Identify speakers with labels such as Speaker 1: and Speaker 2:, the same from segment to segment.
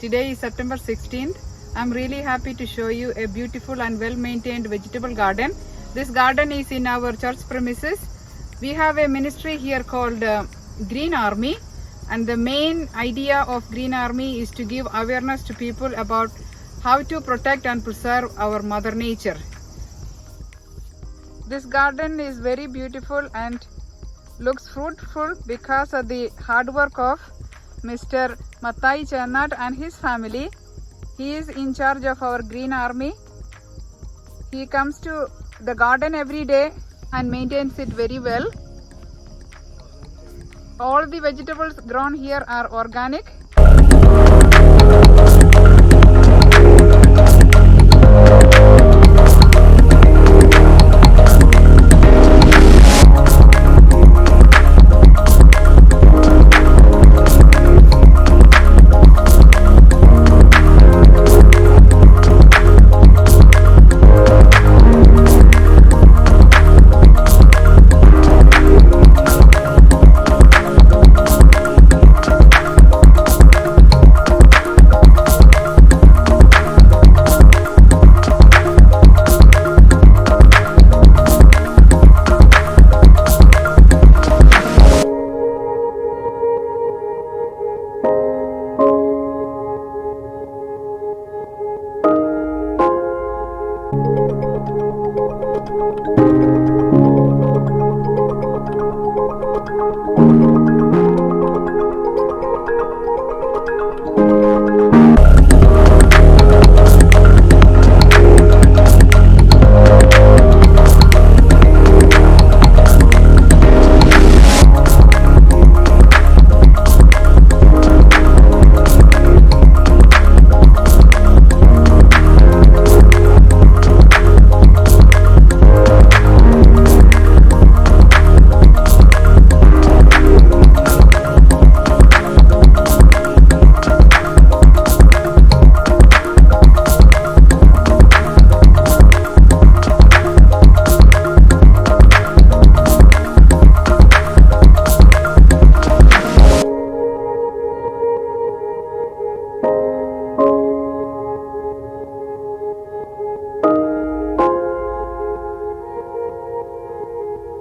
Speaker 1: Today is September 16th. I'm really happy to show you a beautiful and well-maintained vegetable garden. This garden is in our church premises. We have a ministry here called Green Army, and the main idea of Green Army is to give awareness to people about how to protect and preserve our Mother Nature. This garden is very beautiful and looks fruitful because of the hard work of Mr. Mattai Chernat and his family. He is in charge of our Green Army. He comes to the garden every day and maintains it very well. All the vegetables grown here are organic.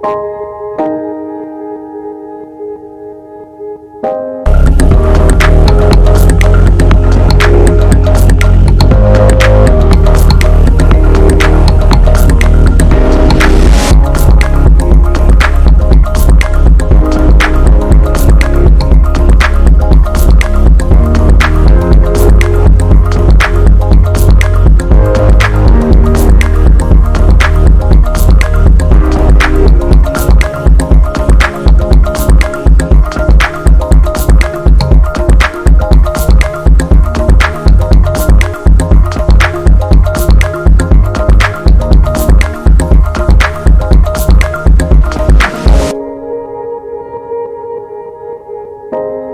Speaker 2: You